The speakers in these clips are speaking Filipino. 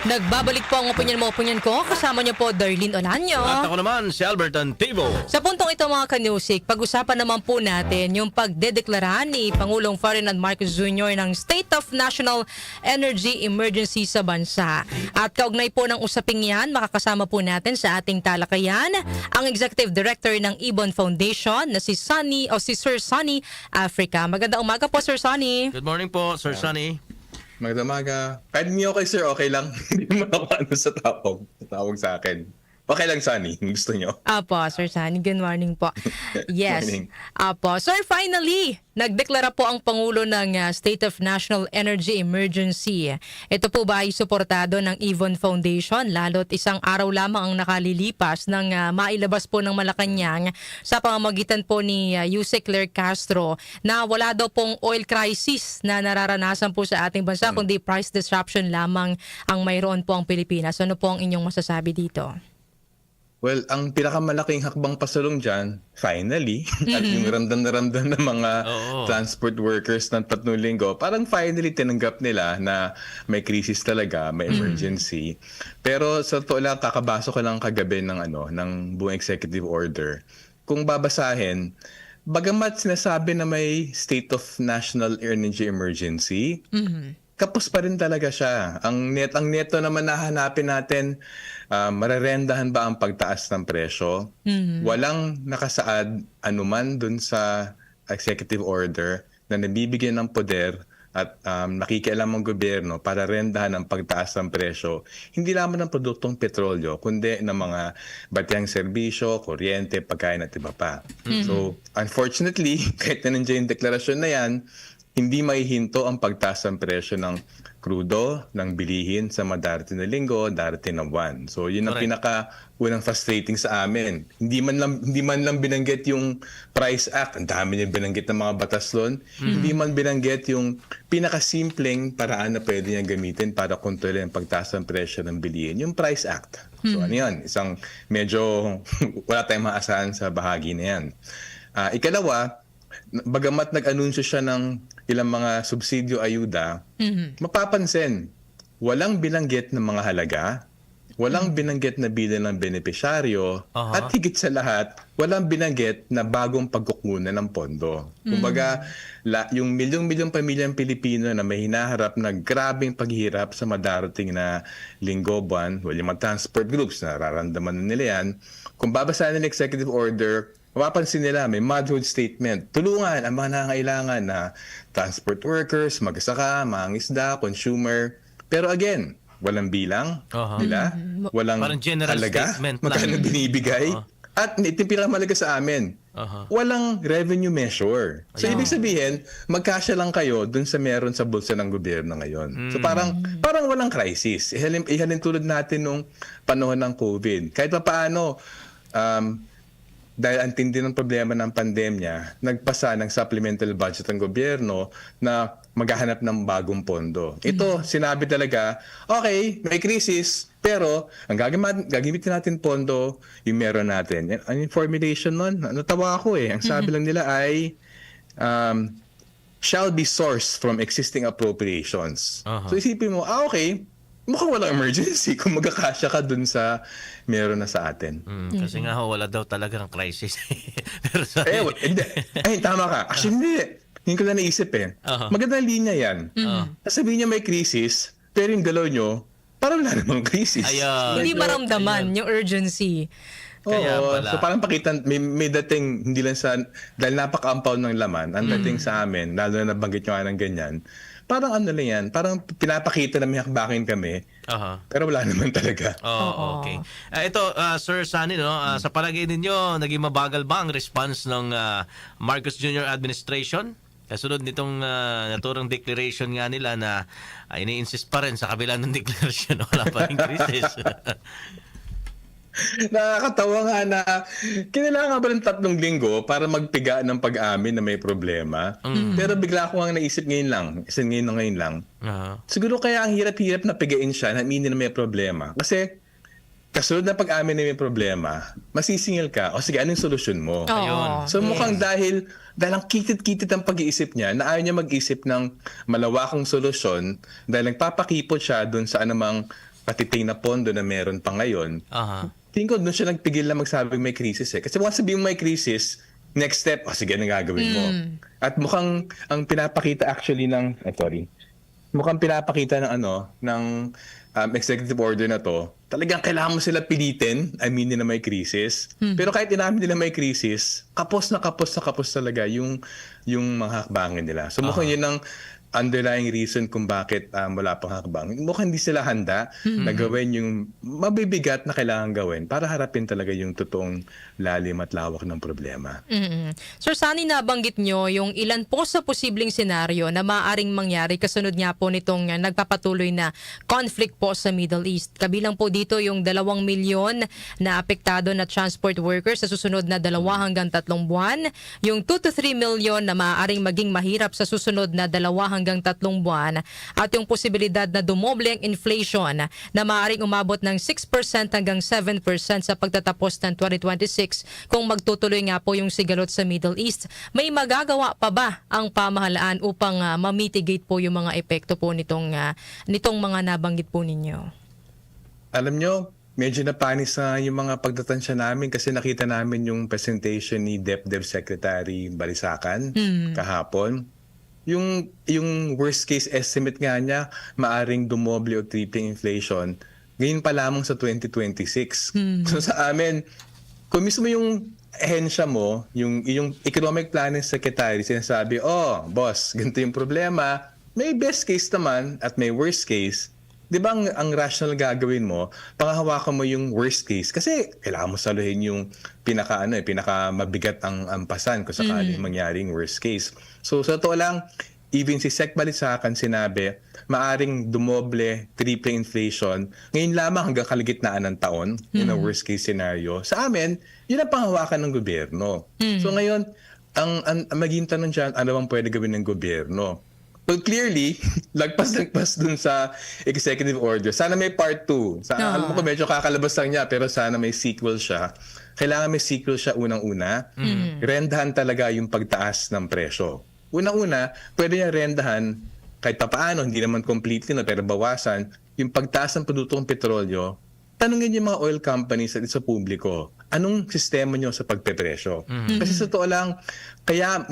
Nagbabalik po ang opinion mo, opinion ko. Kasama niyo po, Darlene Olanyo. At ako naman, si Albert Antivo. Sa puntong ito mga kanusik, pag-usapan naman po natin yung pagdedeklara ni Pangulong Ferdinand Marcos Jr. ng State of National Energy Emergency sa bansa. At kaugnay po ng usaping yan, makakasama po natin sa ating talakayan ang Executive Director ng Ibon Foundation na si Sir Sonny Africa. Magandang umaga po, Sir Sonny. Good morning po, Sir Sonny. Magandang umaga. Kahit hindi okay, sir, okay lang. Hindi mo ako ano sa tawag sa akin. Okay lang, Sunny. Gusto nyo? Apo, Sir Sonny. Good morning po. Yes. Morning. Apo. Sir, finally, nagdeklara po ang Pangulo ng State of National Energy Emergency. Ito po ba ay suportado ng Ibon Foundation? Lalo't isang araw lamang ang nakalilipas ng mailabas po ng Malacanang sa pamamagitan po ni Yuse Claire Castro na wala daw pong oil crisis na nararanasan po sa ating bansa, kundi price disruption lamang ang mayroon po ang Pilipinas. Ano po ang inyong masasabi dito? Well, ang pinakamalaking hakbang pasulong dyan, finally, at yung ramdam na ramdam ng mga transport workers ng 3 linggo, parang finally tinanggap nila na may krisis talaga, may emergency. Pero sa totoo lang, kakabasa ko lang kagabi ng buong executive order. Kung babasahin, bagamat sinasabi na may State of National Energy Emergency, kapos pa rin talaga siya. Ang neto naman nahanapin natin, mararendahan ba ang pagtaas ng presyo? Walang nakasaad anuman dun sa executive order na nabibigyan ng poder at nakikialam ang gobyerno para rendahan ang pagtaas ng presyo, hindi lamang ng produktong petrolyo, kundi ng mga batiyang serbisyo, kuryente, pagkain at iba pa. So, unfortunately, kahit na nandiyan yung deklarasyon na yan, hindi maihinto ang pagtaas ng presyo ng krudo, ng bilihin sa mga darating na linggo, darating na buwan. So yun ang pinaka-unang frustrating sa amin. Hindi man lang binanggit yung Price Act. Ang dami niya binanggit ng mga batas doon. Hindi man binanggit yung pinaka-simpleng paraan na pwede niya gamitin para kontrolin ang pagtaas ng presyo ng bilihin. Yung Price Act. So ano yan? Isang medyo wala tayong maasahan sa bahagi na yan. Ikalawa, bagamat nag-anunsyo siya ng ilang mga subsidyo ayuda, mapapansin, walang binanggit ng mga halaga, walang binanggit na bilang ng benepisyaryo, at higit sa lahat, walang binanggit na bagong pagkukunan ng pondo. Kumbaga, yung milyong-milyong pamilyang Pilipino na may hinaharap na grabing paghihirap sa madarating na linggo, buwan, yung mga transport groups, nararamdaman na nila yan, kung babasahin ng executive order, mapapansin nila, may motherhood statement. Tulungan ang mga nangangailangan na transport workers, magsasaka, mangingisda, consumer. Pero again, walang bilang nila, walang Parang general halaga, statement magkano lang. binibigay. At ito yung pinakamalaga sa amin, walang revenue measure. So ibig sabihin, magkasya lang kayo dun sa meron sa bulsa ng gobyerno ngayon. So parang walang crisis. Ihalin tulad natin nung panahon ng COVID. Kahit pa paano, dahil ang tindi ng problema ng pandemya, nagpasa ng supplemental budget ng gobyerno na maghahanap ng bagong pondo. Ito, sinabi talaga, okay, may krisis, pero ang gagamitin natin pondo, yung meron natin. Ang formulation nun, natawa ako eh. Ang sabi lang nila ay, shall be sourced from existing appropriations. So isipin mo, okay, mukhang walang emergency kung magkakasya ka dun sa meron na sa atin. Kasi nga wala daw talagang crisis. Pero Hindi. Ay, tama ka. Actually, hindi. Hindi ko na naisip eh. Magandang linya yan. Sasabihin niya may krisis, pero yung galaw nyo, parang wala namang krisis. Ayun. Hindi maramdaman yung urgency. Kaya Oo. pala. So parang pakita, may dating, hindi lang sa, dahil napaka-ampaw ng laman, ang dating sa amin, lalo na nabanggit nyo nga ng ganyan, parang ano lang yan, parang pinapakita na may hakbakin kami, pero wala naman talaga. Okay. Ito, Sir Sonny, no, sa palagay ninyo, naging mabagal ba ang response ng Marcos Jr. administration? Kasunod nitong naturang declaration nga nila na ini-insist pa rin sa kabila ng declaration, wala pa rin crisis. Nakakatawa nga na kinailangan ba ng 3 linggo para magpiga ng pag-amin na may problema. Pero bigla ko nga naisip ngayon lang. Siguro kaya ang hirap-hirap na pigain siya na aminin na may problema. Kasi kasunod na pag-amin na may problema, masisingil ka. O sige, anong solusyon mo? Ayun. So mukhang dahil ang kitit-kitit ang pag-iisip niya, na ayaw niya mag-isip ng malawakang solusyon dahil nagpapakipot siya dun sa anumang patiting na pondo na meron pa ngayon, Aha. tingin ko doon siya nagpigil na magsabi may crisis eh. Kasi once sabihin may crisis, next step, sige, anong gagawin mo? At mukhang ang pinapakita actually mukhang pinapakita ng executive order na to, talagang kailangan mo sila pilitin, aminin na may crisis. Pero kahit inamin nila may crisis, kapos na kapos talaga yung mga hakbangin nila. So mukhang yun ang underlying reason kung bakit wala pang hakbang. Mukhang hindi sila handa na gawin yung mabibigat na kailangan gawin para harapin talaga yung totoong lalim at lawak ng problema. Sir Sunny, nabanggit nyo yung ilan po sa posibleng senaryo na maaaring mangyari kasunod nga po nitong nagpapatuloy na conflict po sa Middle East. Kabilang po dito yung 2 milyon na apektado na transport workers sa susunod na 2 hanggang 3 buwan, yung 2 to 3 milyon na maaaring maging mahirap sa susunod na 2 hanggang 3 buwan, at yung posibilidad na dumoble ang inflation na maaaring umabot ng 6% hanggang 7% sa pagtatapos ng 2026 kung magtutuloy nga po yung sigalot sa Middle East. May magagawa pa ba ang pamahalaan upang ma-mitigate po yung mga epekto po nitong mga nabanggit po ninyo? Alam nyo, medyo napanis na yung mga pagtatansya namin kasi nakita namin yung presentation ni DepDev Secretary Balisacan kahapon. Yung worst case estimate nga niya, maaring dumoble o tripling inflation, ngayon pa lamang sa 2026. So sa amin, kung mismo yung ahensya mo, yung economic planning secretary, sinasabi, boss, ganito yung problema, may best case naman at may worst case. Di ba ang rational gagawin mo, panghahawakan mo yung worst case kasi kailangan mo saluhin yung pinaka mabigat ang ampasan kung sakaling mangyaring worst case. So sa totoo lang, even si Sec Balisacan sinabi, maaring dumoble, triple inflation, ngayon lamang hanggang kalagitnaan ng taon, yun ang worst case scenario. Sa amin, yun ang panghawakan ng gobyerno. So ngayon, ang maging tanong dyan, ano bang pwede gawin ng gobyerno? Well, clearly, lagpas dun sa executive order. Sana may part 2. Alam mo ko medyo kakalabas lang niya, pero sana may sequel siya. Kailangan may sequel siya unang-una. Rendahan talaga yung pagtaas ng presyo. Unang-una, pwede niya rendahan kahit papaano, hindi naman completely, pero bawasan yung pagtaas ng produktong petrolyo. Tanungin yung mga oil companies at sa publiko, anong sistema nyo sa pagpepresyo? Kasi sa totoo lang, kaya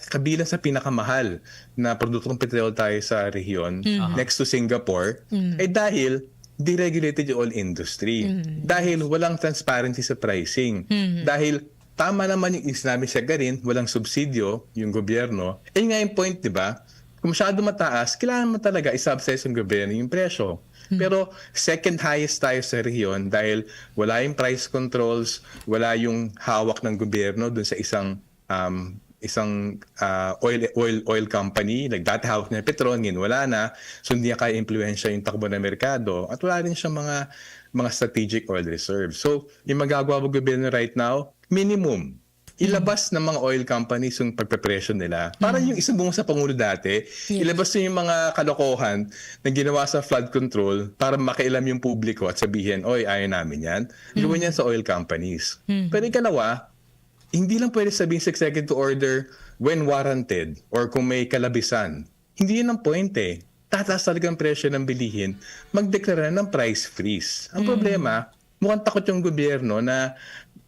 kabilang sa pinakamahal na produktong petrol tayo sa rehiyon, next to Singapore, ay dahil deregulated yung oil industry. Dahil walang transparency sa pricing. Dahil tama naman yung sinabi siya rin, walang subsidyo yung gobyerno. Eh nga yung point, di ba? Kung masyado mataas, kailangan mo talaga i-subsidize yung gobyerno yung presyo. Pero second highest tayo sa rehiyon dahil wala yung price controls, wala yung hawak ng gobyerno dun sa isang oil company. Like dati hawak niya petrol, ngayon wala na. So hindi niya kaya impluwensya yung takbo ng merkado. At wala rin siya mga strategic oil reserves. So yung magagawa ng gobyerno right now, minimum ilabas ng mga oil companies yung pagpepresyo nila. Parang yung isubong sa Pangulo dati, ilabas yung mga kalokohan na ginawa sa flood control para makialam yung publiko at sabihin, oy, ayaw namin yan. Gawin yan sa oil companies. Pero ikalawa, hindi lang pwede sabihin sa executive order when warranted or kung may kalabisan. Hindi yun ang point eh. Tataas talaga ang presyo ng bilihin, magdeklara ng price freeze. Ang problema, mukhang takot yung gobyerno na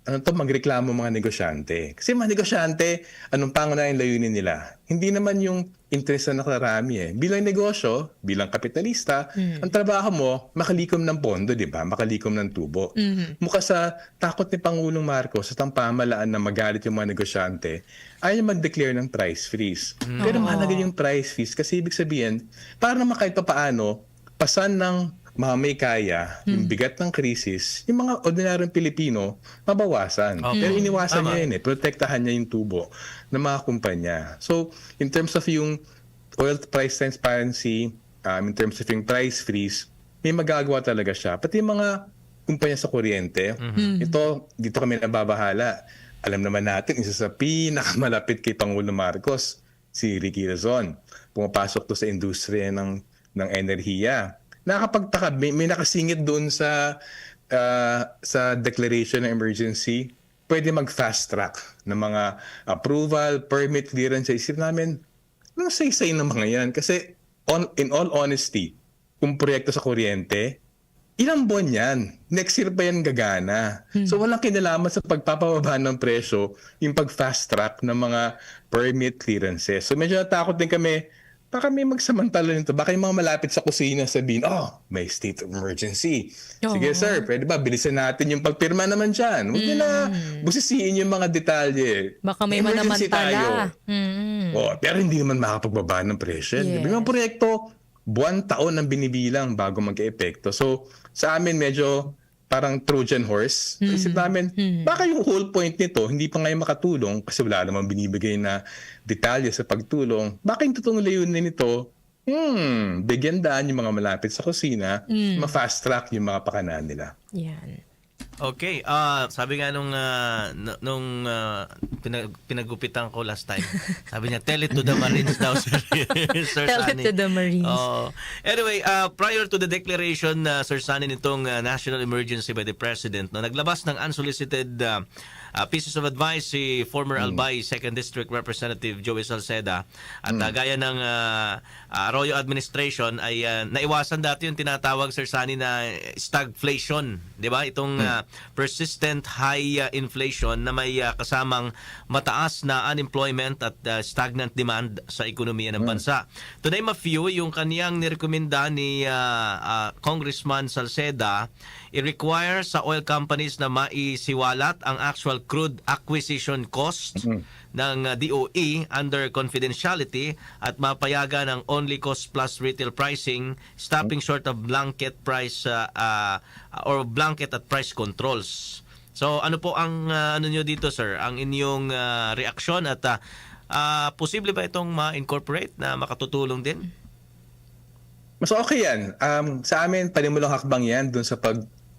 magreklamo mga negosyante. Kasi mga negosyante, anong pangunahing layunin nila? Hindi naman yung interest na nakarami eh. Bilang negosyo, bilang kapitalista, ang trabaho mo, makalikom ng pondo, di ba? Makalikom ng tubo. Mukha sa takot ni Pangulong Marcos at ang pamahalaan na magalit yung mga negosyante, ayaw mag-declare ng price freeze. Pero mahalaga yung price freeze kasi ibig sabihin, para naman kahit paano, pasan ng mga may kaya, yung bigat ng krisis, yung mga ordinaryong Pilipino, mabawasan. Pero iniwasan niya yun eh. Protektahan niya yung tubo ng mga kumpanya. So, in terms of yung oil price transparency, in terms of yung price freeze, may magagawa talaga siya. Pati yung mga kumpanya sa kuryente, dito kami nababahala. Alam naman natin, isa sa pinakamalapit kay Pangulong Marcos, si Ricky Razon. Pumapasok to sa industriya ng enerhiya. Nakapagtaka, may nakasingit doon sa declaration ng emergency, pwede mag-fast track ng mga approval, permit, clearance. Isip namin, anong say-say ng mga yan? Kasi in all honesty, kung proyekto sa kuryente, ilang buwan yan. Next year pa yan gagana. So walang kinalaman sa pagpapababa ng presyo yung pag-fast track ng mga permit clearances. So medyo natakot din kami, baka may magsamantala nito. Baka yung mga malapit sa kusina sabihin, may state of emergency. Sige sir, pwede ba bilisan natin yung pagpirma naman dyan? Huwag nyo na busisiin yung mga detalye. Baka may Emergency manamantala. Pero hindi naman makapagbaba ng presyo. Yes. May mga proyekto, buwan taon ang binibilang bago mag-epekto. So sa amin medyo parang Trojan horse. Isip namin, baka yung whole point nito, hindi pa ngayon makatulong kasi wala namang binibigay na detalye sa pagtulong. Baka yung totoong layunin nito, bigyan daan yung mga malapit sa kusina, ma-fast track yung mga pakanan nila. Yan. Okay, sabi nga nung pinagupitan ko last time. Sabi niya, tell it to the Marines daw, Sir Tell it Sunny. to the Marines. Anyway, prior to the declaration, Sir Sunny, nitong national emergency by the President, naglabas ng unsolicited pieces of advice si former Albay 2nd District Representative Joey Salceda. At gaya ng Arroyo administration ay naiwasan dati yung tinatawag, Sir Sunny, na stagflation. Di ba? Itong persistent high inflation na may kasamang mataas na unemployment at stagnant demand sa ekonomiya ng bansa. To name a few, yung kaniyang nirekomenda ni Congressman Salceda, i-require sa oil companies na maisiwalat ang actual crude acquisition cost ng DOE under confidentiality at mapayagan ng only cost plus retail pricing, stopping short of blanket price or blanket at price controls. So ano po ang ano nyo dito, sir? Ang inyong reaksyon at posible ba itong ma-incorporate na makatutulong din? Mas okay yan. Sa amin, panimulang hakbang yan dun sa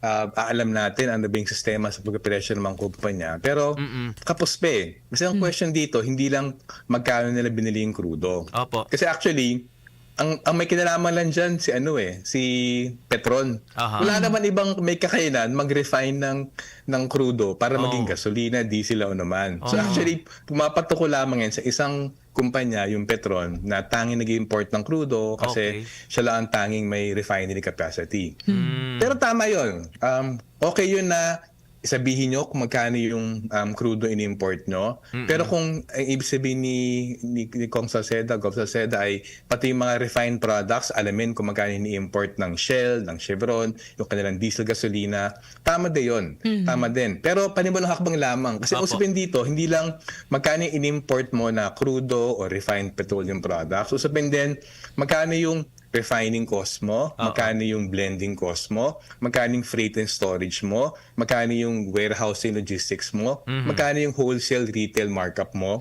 aalam natin ano ba yung sistema sa pag-operasyon ng mga kumpanya. Pero kapos pa eh. Kasi ang question dito, hindi lang magkano nila binili yung krudo. Opo. Kasi actually, ang may kinalaman lang dyan si Petron. Aha. Wala naman ibang may kakainan mag-refine ng krudo para maging gasolina, diesel o naman. So actually, pumapatok ko lamang yan sa isang kumpanya, yung Petron, na tanging nag-import ng krudo kasi siya lang ang tanging may refinery capacity. Pero tama yun. Okay yun na sabihin nyo kung magkano yung crudo in-import nyo. Pero kung ang ibig sabihin ni Kong Salceda, Gov. Salceda ay pati yung mga refined products, alamin kung magkano ini-import ng Shell, ng Chevron, yung kanilang diesel gasolina, tama din yun. Tama din. Pero panimulang hakbang lamang. Kasi usapin dito, hindi lang magkano in-import mo na crudo o refined petroleum products. Usapin din, magkano yung refining cost mo, magkano yung blending cost mo, magkano yung freight and storage mo, magkano yung warehousing logistics mo, magkano yung wholesale retail markup mo.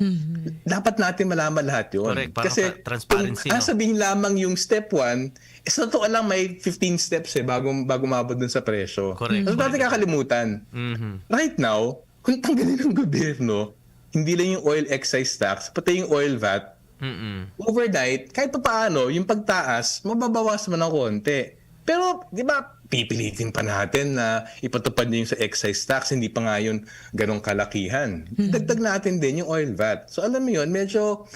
Dapat natin malaman lahat yun. Correct. Parang Kasi transparency, kung sabihin lamang yung step 1, sa totoo lang may 15 steps bago mabot dun sa presyo. Correct. So natin kakalimutan. Right now, kung tanggalin ng gobyerno, hindi lang yung oil excise tax, pati yung oil VAT, overnight, kahit pa paano, yung pagtaas, mababawas man ng konti. Pero, di ba, pipilitin pa natin na ipatupad niyo yung sa excise tax, hindi pa nga yun ganong kalakihan. Dagdag natin din yung oil VAT. So, alam mo yun, medyo,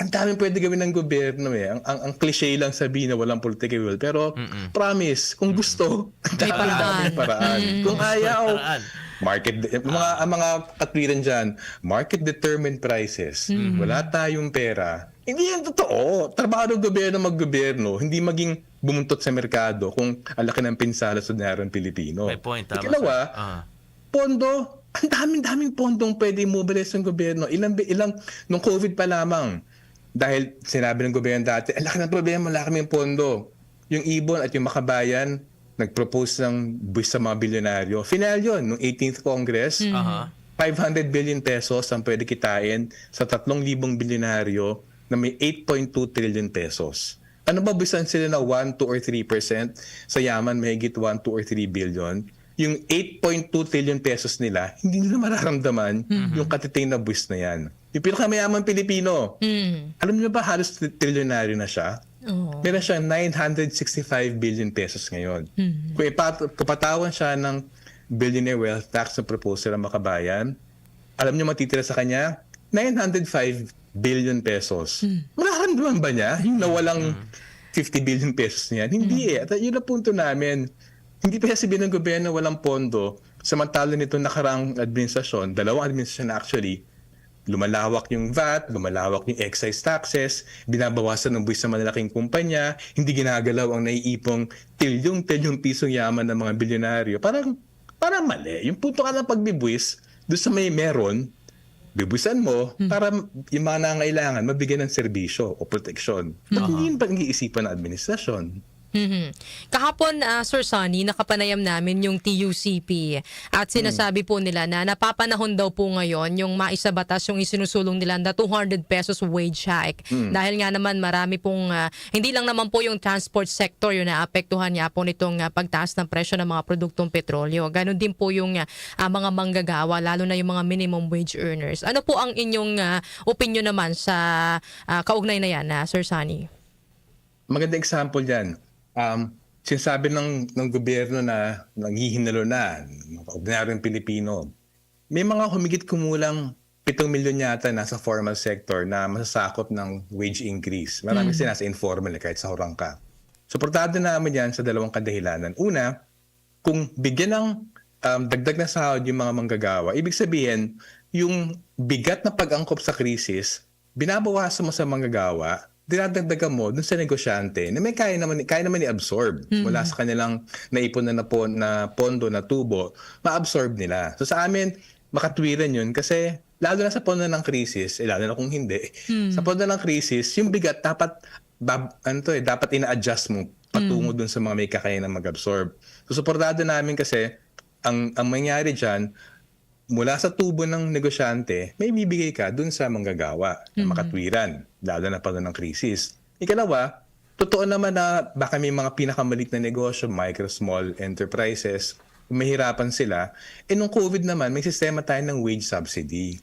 ang daming pwede gawin ng gobyerno eh. Ang cliche lang sabihin na walang political will. Pero, promise, kung gusto, ang daming paraan. Kung ayaw, mga katwiran dyan, market determined prices. Wala tayong pera. Hindi yan totoo. Trabaho ng gobyerno mag-gobyerno, hindi maging bumuntot sa merkado kung ang laki ng pinsala sa ordinaryong Pilipino. May point, tama. Ikalawa, pondo, ang daming pondong pwede mobilize ng gobyerno. Ilang, nung COVID pa lamang, dahil sinabi ng gobyerno dati, ang laki ng problema, laki ng pondo. Yung Ibon at yung Makabayan, nag-propose ng buwis sa mga bilyonaryo. Final yun, nung 18th Congress, 500 billion pesos ang pwede kitain sa 3,000 bilyonaryo na may 8.2 trillion pesos. Ano ba bisan sila na 1, 2, or 3%? Sa yaman, mahigit 1, 2, or 3 billion. Yung 8.2 trillion pesos nila, hindi nila mararamdaman yung katiting na buwis na yan. Yung pinakamayaman Pilipino, alam niyo ba halos trilyonaryo na siya? Meron siyang 965 billion pesos ngayon. Kung ipatawan siya ng billionaire wealth tax na proposal ng Makabayan, alam niyo matitira sa kanya? 905 billion pesos. Mararamdaman ba niya yung nawalang 50 billion pesos niyan? Hindi eh. At yun ang punto namin. Hindi pa sabihin ng gobyerno walang pondo, samantala nito nakaraang administrasyon, dalawang administrasyon actually, lumalawak yung VAT, lumalawak yung excise taxes, binabawasan ng buwis sa malalaking kumpanya, hindi ginagalaw ang naiipong tilyong pisong yaman ng mga bilyonaryo. Parang mali. Yung punto ka ng pagbibuwis, doon sa may meron, bibuisan mo para yung mga nangailangan mabigyan ng serbisyo o proteksyon. Hindi yun pag-iisipan ng administrasyon. Kahapon, Sir Sonny, nakapanayam namin yung TUCP at sinasabi po nila na napapanahon daw po ngayon yung maisabatas yung isinusulong nila na 200 pesos wage hike. Dahil nga naman marami pong, hindi lang naman po yung transport sector yung naapektuhan niya po nitong pagtaas ng presyo ng mga produktong petrolyo. Ganon din po yung mga manggagawa, lalo na yung mga minimum wage earners. Ano po ang inyong opinion naman sa kaugnay na yan, Sir Sonny? Maganda example yan. Sinasabi ng gobyerno na nanghihinalo na, mga ordinaryong Pilipino. May mga humigit kumulang 7 milyon yata nasa formal sector na masasakop ng wage increase. Marami sila nasa informal kahit sa hurang ka. Suportado namin yan sa dalawang kadahilanan. Una, kung bigyan ng dagdag na sahod yung mga manggagawa, ibig sabihin, yung bigat na pag-angkop sa krisis, binabawasan mo sa manggagawa, dinadagdagan mo dun sa negosyante na may kaya naman i-absorb mula sa kanilang naipon na pondo na tubo, ma-absorb nila. So sa amin, makatwiran yun kasi lalo na sa pondo ng krisis, lalo na kung hindi, sa pondo ng krisis, yung bigat dapat dapat ina-adjust mo patungo dun sa mga may kakayanan mag-absorb. So suportado namin kasi ang mangyari dyan, mula sa tubo ng negosyante, may bibigay ka dun sa manggagawa na makatwiran, lalo na pala ng krisis. Ikalawa, totoo naman na baka may mga pinakamalit na negosyo, micro, small enterprises, mahirapan sila. Nung COVID naman, may sistema tayo ng wage subsidy.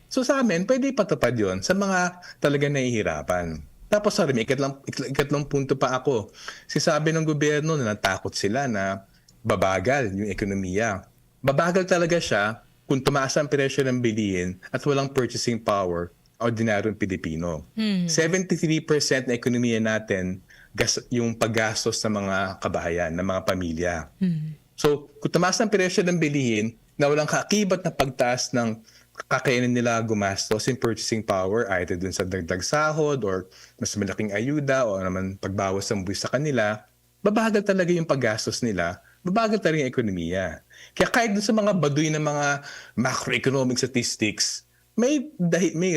So sa amin, pwede ipatupad yon sa mga talaga nahihirapan. Tapos sorry, may ikatlong punto pa ako. Sinasabi ng gobyerno na natakot sila na babagal yung ekonomiya. Babagal talaga siya kung tumaas ang presyo ng bilihin at walang purchasing power, ordinaryong Pilipino. 73% na ekonomiya natin yung paggastos ng mga kabahayan, ng mga pamilya. So, kung tumaas ang presyo ng bilihin na walang kakibat na pagtaas ng kakayanin nila gumastos in purchasing power, either dun sa dagdag sahod or mas malaking ayuda o naman pagbawas ng buwis sa kanila, babagal talaga yung paggastos nila, babagal talaga yung ekonomiya. Kaya kahit dun sa mga baduy na mga macroeconomic statistics, may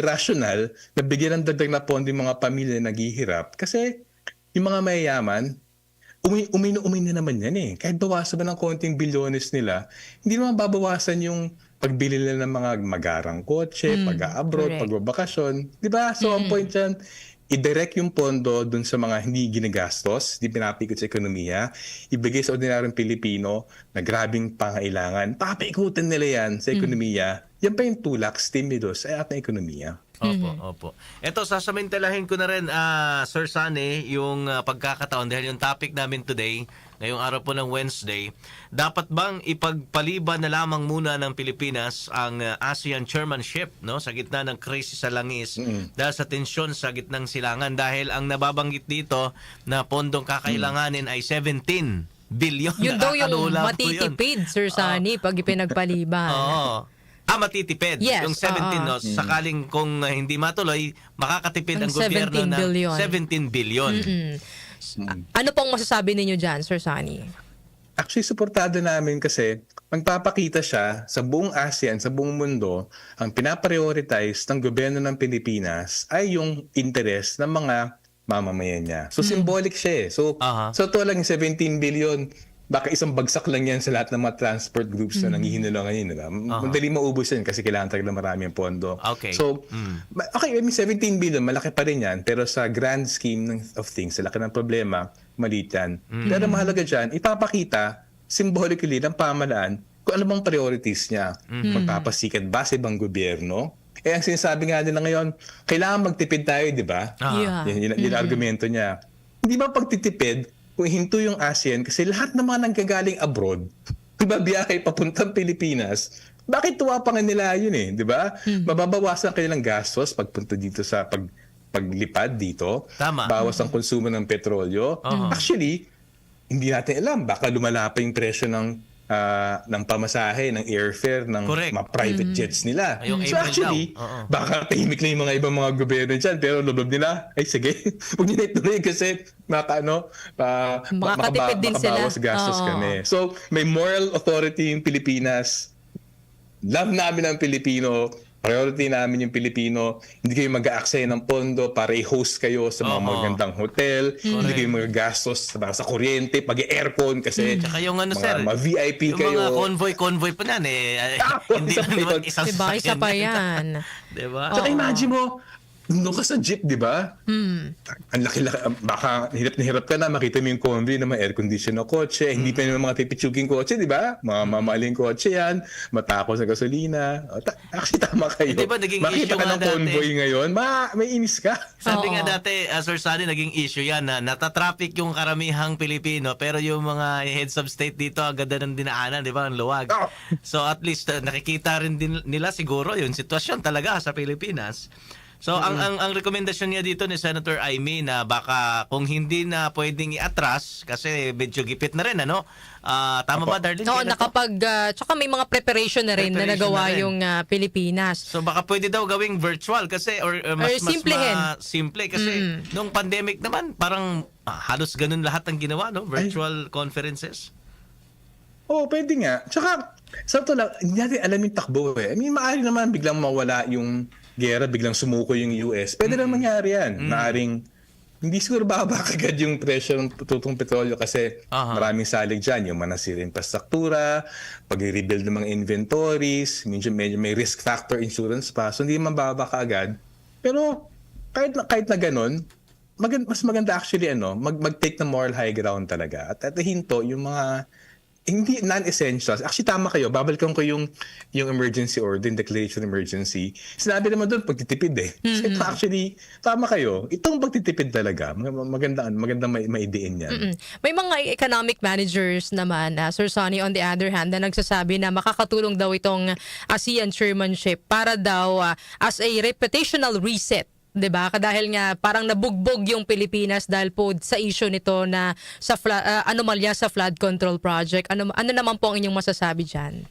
rational na bigyan ng dagdag na pondo yung mga pamilya na naghihirap. Kasi yung mga mayayaman, umi na naman yan eh. Kahit bawasan ba ng konting bilyones nila, hindi naman babawasan yung pagbili nila ng mga magarang kotse, pag-abroad, pagbabakasyon. Diba? So ang point dyan, i-direct yung pondo dun sa mga hindi ginagastos, hindi pinapikot sa ekonomiya, ibigay sa ordinaryong Pilipino na grabing pangailangan. Papaikutin nila yan sa ekonomiya. Yan pa yung tulak, stimulus ay ating ekonomiya. Opo. Ito, sasamantalahin ko na rin, Sir Sonny, yung pagkakataon dahil yung topic namin today, ngayong araw po ng Wednesday, dapat bang ipagpaliban na lamang muna ng Pilipinas ang ASEAN chairmanship, no, sa gitna ng krisis sa langis dahil sa tensyon sa gitnang silangan, dahil ang nababanggit dito na pondong kakailanganin ay 17 billion. Yun daw yung matitipid, Sir Sonny, pag ipinagpaliban. Oo. Matitipid. Yes, Yung 17, no? Sakaling kung hindi matuloy, makakatipid ang gobyerno 17 ng billion. 17 billion. Ano pong masasabi ninyo dyan, Sir Sonny? Actually, suportado namin kasi magpapakita siya sa buong ASEAN, sa buong mundo, ang pinaprioritize ng gobyerno ng Pilipinas ay yung interes ng mga mamamayan niya. So, symbolic siya eh. So, ito lang yung 17 billion, baka isang bagsak lang yan sa lahat ng mga transport groups na nanghihinalo ngayon. Diba? Madali maubos yan kasi kailangan talaga marami ang pondo. Okay. So, okay, I mean, 17 billion, malaki pa rin yan. Pero sa grand scheme of things, sa laki ng problema, maliit yan. Pero mahalaga dyan, ipapakita symbolically ng pamahalaan kung ano bang priorities niya. Magpapasikat ba sa ibang gobyerno? Ang sinasabi nga nila ngayon, kailangan magtipid tayo, di ba? Yeah. Yun ang argumento niya. Hindi ba pagtitipid, kung hinto yung ASEAN, kasi lahat ng mga nanggagaling abroad, biyahe papuntang Pilipinas, bakit tuwa pa nga nila yun eh, di ba? Mababawasan kanilang gastos pagpunta dito sa paglipad dito. Tama. Bawas ang konsumo ng petrolyo. Actually, hindi natin alam, baka lumala pa yung presyo ng pamasahe, ng airfare, ng Correct. mga private jets nila. Yung So April actually, daw. Oo. baka tahimik na yung mga ibang mga gobyerno dyan, pero loob nila, ay sige, huwag nyo na ituloy kasi Makakatipid din sila. makabawas gastos Oo. kami. So, may moral authority yung Pilipinas. Love namin ang Pilipino. Priority namin yung Pilipino. Hindi kayo mag-aaksaya ng pondo para i-host kayo sa mga Oo. magandang hotel. Hindi kayo magagastos sa kuryente, pag-aircon kasi Tsaka yung ano, sir, mga VIP yung kayo. mga convoy pa nan hindi isa lang pa naman yun. isang Diba? Isa pa yan. Diba? Tsaka imagine mo, nung ka sa jeep, di ba? Ang laki-laki, baka hirap na hirap ka na, makita mo yung combi na may air condition na kotse, hindi pa yung mga pipitsuging kotse, di ba? Mga mamaling kotse yan, matako sa gasolina. Actually, tama kayo. Di ba naging Makita issue ka nga ng dati? convoy ngayon, may inis ka. Sabi nga Oo. dati, Sir Sunny, naging issue yan na natatraffic yung karamihang Pilipino pero yung mga heads of state dito ang ganda ng dinaanan, di ba? Ang luwag. Oh. So at least nakikita rin din nila siguro yung sitwasyon talaga sa Pilipinas. So ang rekomendasyon niya dito ni Senator Amy na baka kung hindi na pwedeng i-atras kasi medyo gipit na rin, ano? Tama ba, Darlene? Oo, Kailan to? tsaka may mga preparation na rin na Preparation nagawa na rin. yung Pilipinas. So baka pwede daw gawing virtual kasi or mas simplehin. simple kasi nung pandemic naman parang halos ganun lahat ang ginawa, no? Virtual conferences. Oo, pwede nga. Tsaka, sa ito lang, hindi natin alam yung takbo eh. I mean, maaari naman biglang mawala yung gera, biglang sumuko yung US. Pwede lang mangyari yan. Maaring, hindi siguro bababa kagad yung presyo ng tutong petrolyo kasi Aha. maraming salig dyan. Yung manasira infrastruktura, pag-rebuild ng mga inventories, medyo may risk factor insurance pa. So, hindi man bababa kaagad. Pero, kahit na ganun, mas maganda actually mag-take ng moral high ground talaga. At hinto, yung mga hindi non-essentials. Actually, tama kayo. Babalikan ko yung emergency order, yung declaration of emergency. Sinabi naman doon, pagtitipid eh. So, ito actually, tama kayo. Itong pagtitipid talaga, magandang maidiin yan. May mga economic managers naman, Sir Sonny, on the other hand, na nagsasabi na makakatulong daw itong ASEAN chairmanship para daw as a reputational reset. 'Di ba? Dahil nga parang nabugbog yung Pilipinas dahil po sa issue nito na sa anomalya sa flood control project. Ano naman po ang inyong masasabi diyan?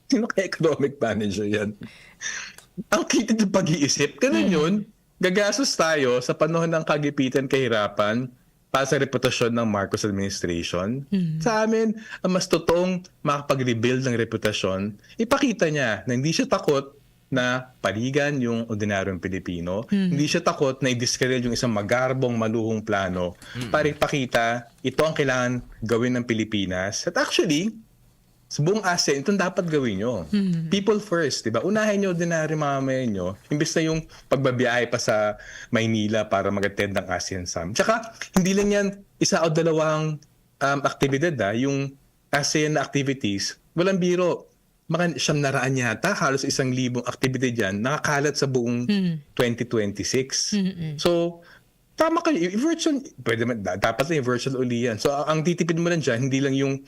Sino kaya economic manager yan? Ang kitid yung pag-iisip. Ganun yun. Gagastos tayo sa panahon ng kagipitan, kahirapan, para sa reputasyon ng Marcos administration. Sa amin, ang mas totoong makapag-rebuild ng reputasyon, ipakita niya na hindi siya takot na paligan yung ordinaryong Pilipino. Hindi siya takot na i-discourage yung isang magarbong, maluhong plano para ipakita ito ang kailangan gawin ng Pilipinas. At actually, sa buong ASEAN, itong dapat gawin nyo. People first, di ba? Unahin nyo ordinary mamamayan nyo, imbes na yung pagbabiyahe pa sa Maynila para mag-attend ng ASEAN Summit. Tsaka, hindi lang yan isa o dalawang aktibidad. Yung ASEAN na activities, walang biro. Siyam na raan yata, halos 1,000 aktibidad yan, nakakalat sa buong 2026. So, tama kayo. Virtual, dapat na yung virtual uli yan. So, ang titipid mo lang dyan, hindi lang yung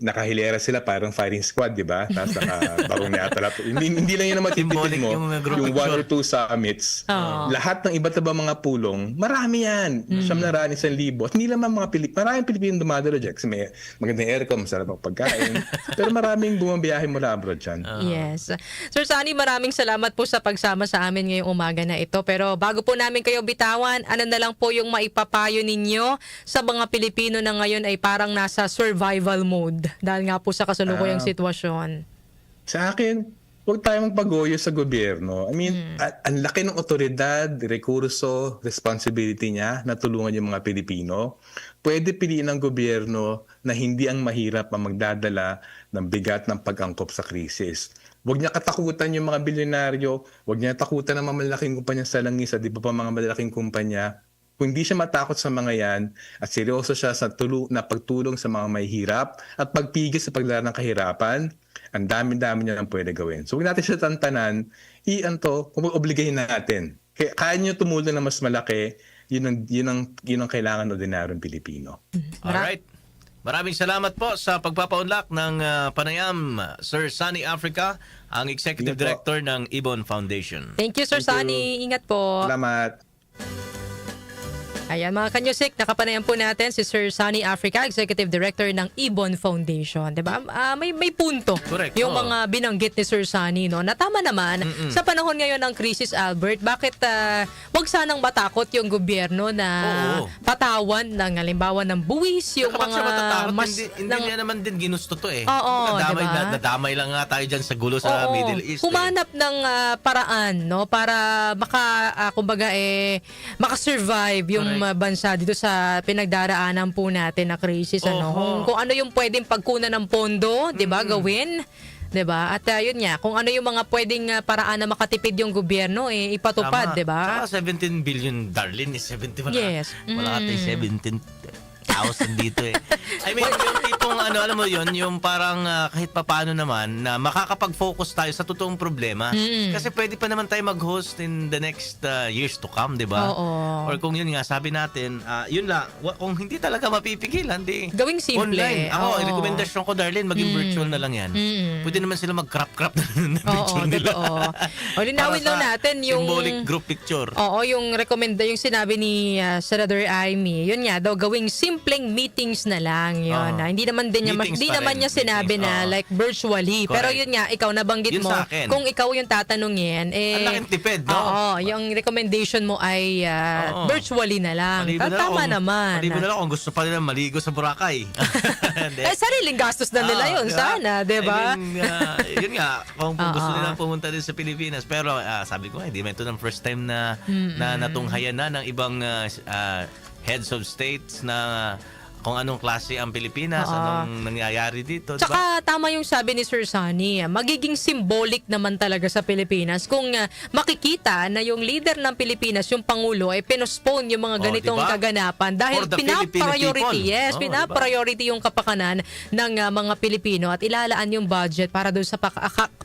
nakahilera sila parang firing squad, di ba? Tapos nakabarong na yata lahat. Hindi lang yun ang matitipid Symbolic mo. yung group Yung picture. 1 or 2 summits. Lahat ng iba't ibang mga pulong, marami yan. Siyam na raan, 1,000. At hindi lang mga maraming Pilipino dumadalo dyan. Kasi may magandang aircon, masarap ang pagkain. Pero maraming bumabiyahe mula abroad dyan. Yes. Sir Sonny, maraming salamat po sa pagsama sa amin ngayong umaga na ito. Pero bago po namin kayo bitawan, ano na lang po yung maipapayo ninyo sa mga Pilipino na ngayon ay parang nasa survival mode dahil nga po sa kasalukuyang sitwasyon? Sa akin, huwag tayong magpagoyo sa gobyerno. I mean, ang laki ng otoridad, rekurso, responsibility niya na tulungan yung mga Pilipino. Pwede piliin ng gobyerno na hindi ang mahirap ang magdadala ng bigat ng pag-angkop sa krisis. Huwag niya katakutan yung mga bilyonaryo, huwag niya takutan ng mga malalaking kumpanya sa langis at di ba pa mga malalaking kumpanya. Kung hindi siya matakot sa mga yan at seryoso siya sa na pagtulong sa mga may hirap at pagpigil sa pagdala ng kahirapan, ang dami-dami niya lang pwede gawin. So huwag natin siya tantanan, obligahin natin. Kaya niyo tumulong na mas malaki, yun ang kailangan ordinaryong Pilipino. Alright. Maraming salamat po sa pagpapaunlak ng panayam, Sir Sonny Africa, ang Executive Ingat po. Director ng Ibon Foundation. Thank you, Sir Thank you. Sonny. Ingat po. Salamat. Ayan mga kanyusik, nakapanayan po natin si Sir Sunny Africa, Executive Director ng Ibon Foundation. Diba? May punto Correct. yung Oo. mga binanggit ni Sir Sunny. No? Na tama naman, sa panahon ngayon ng krisis, Albert, bakit wag sanang matakot yung gobyerno na Oo. patawan ng halimbawa ng buwis, yung Kapag siya mga matatakot, mas... hindi niya naman din ginusto to eh. Oo, nadamay, diba? nadamay lang nga tayo dyan sa gulo sa Oo, Middle East. humanap ng paraan, no, para kumbaga makasurvive yung Correct. bansa dito sa pinagdaraanan po natin na crisis, ano. Oho. Kung ano yung pwedeng pagkunan ng pondo, 'di ba, gawin, 'di ba? At yun nga, kung ano yung mga pwedeng paraan na makatipid yung gobyerno, ipatupad, 'di ba? Saka 17 billion, darling, 70 wala. Yes. Wala ka tayong 17,000 dito eh. I mean, yung tipong alam mo yun, yung parang kahit papaano naman na makakapag-focus tayo sa totoong problema. Kasi pwede pa naman tayo mag-host in the next years to come, di ba? Oo. Or kung yun nga, sabi natin, yun lang, kung hindi talaga mapipigilan, di Gawing simple. online. Ako, Oo. rekomendasyon ko, Darlene, maging virtual na lang yan. Pwede naman sila mag-crop na Oo, picture nila. totoo. O, linawin Para lang sa natin yung symbolic group picture. Oo, yung yung sinabi ni Senator Amy. Yun nga daw, gawing simpleng meetings na lang yun. Oo. Hindi naman din niya Meetings hindi pa naman rin. niya sinabi Meetings, na oo. like virtually. Correct. Pero yun nga, ikaw nabanggit Yun mo, sa akin. kung ikaw yung tatanungin, Ang laking tipid, no? Oo, yung recommendation mo ay Oo. virtually na lang. Tama naman. Maliban na lang kung gusto pa nila maligo sa Boracay. Hindi. Sariling gastos na nila yun, diba? sana, di ba? I mean, yun nga, kung gusto Oo. nila pumunta din sa Pilipinas. Pero sabi ko, hindi man ito ng first time na natunghayan na ng ibang heads of states na kung anong klase ang Pilipinas, Oo. anong nangyayari dito. Diba? Tsaka tama yung sabi ni Sir Sunny, magiging symbolic naman talaga sa Pilipinas kung makikita na yung leader ng Pilipinas, yung Pangulo, ay pinospone yung mga ganitong diba? kaganapan dahil For the Filipino pinapriority, people. yes, Diba? pinapriority yung kapakanan ng mga Pilipino at ilalaan yung budget para doon sa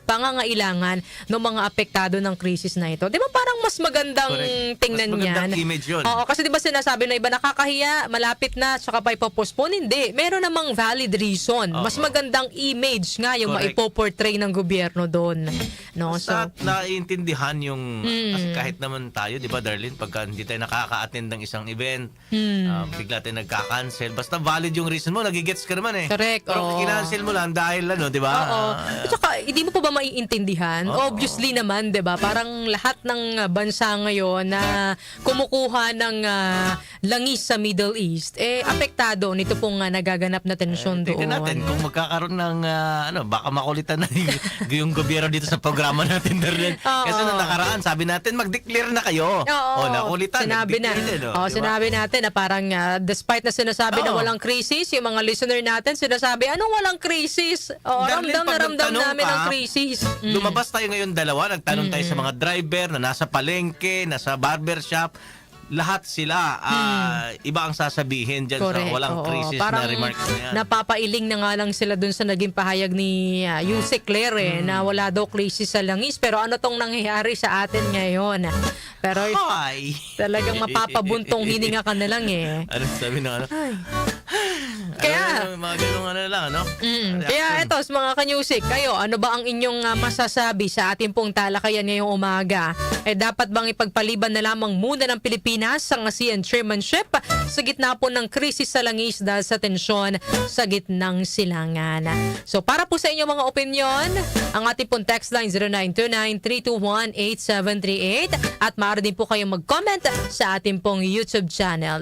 pangangailangan ng mga apektado ng krisis na ito. Di ba parang mas magandang Correct. tingnan Mas magandang yan? image yun. Oo, kasi di ba sinasabi na iba nakakahiya, malapit na, tsaka pa ipopostpone. Hindi. Meron namang valid reason. Mas magandang image nga yung Correct. maipoportray ng gobyerno doon. No? So, Basta naiintindihan yung kasi kahit naman tayo, 'di ba, Darlene, pagka hindi tayo nakaka-attend ng isang event, bigla tayo nagka-cancel. Basta valid yung reason mo, nagigets ka naman eh. Correct, Pero oo. kinancel mo lang dahil 'di ba? oo. At saka, hindi mo pa ba maiintindihan? Oo. Obviously naman, 'di ba? Parang lahat ng bansa ngayon na kumukuha ng langis sa Middle East, apektado nito pong nagaganap na tensyon doon. Tingnan natin kung magkakaroon ng baka makulitan na yung gobyerno dito sa programa natin, Darlene. Oo. Kasi nung nakaraan, sabi natin mag-declare na kayo. Oo, nakulitan. sinabi na. nag-declare din, Oo, diba? sinabi natin na parang despite na sinasabi na Oo. walang krisis, yung mga listener natin sinasabi, anong walang krisis? Oo, Darlene, ramdam na pag ramdam nagtanong namin ka, ang krisis. Lumabas tayo ngayon dalawa, nagtanong tayo sa mga driver na nasa palengke, nasa barbershop, lahat sila iba ang sasabihin dyan Correct. sa walang oo. crisis Parang na remarks na yan. napapailing na nga lang sila dun sa naging pahayag ni Yusek Claire na wala daw krisis sa langis. Pero ano tong nangyayari sa atin ngayon? Pero Hi! talagang mapapabuntong hininga ka na lang eh. Ano sabi na ano? Ay. Kaya, mga ganun lang, ano? Kaya eto, sa mga kanyusik, kayo, ano ba ang inyong masasabi sa ating pong talakayan ngayong umaga? Dapat bang ipagpaliban na lamang muna ng Pilipinas ang ASEAN chairmanship sa gitna po ng krisis sa langis dahil sa tensyon sa gitnang silangan? So para po sa inyong mga opinion, ang ating pong text line 0929-321-8738 at maaari din po kayong mag-comment sa ating pong YouTube channel.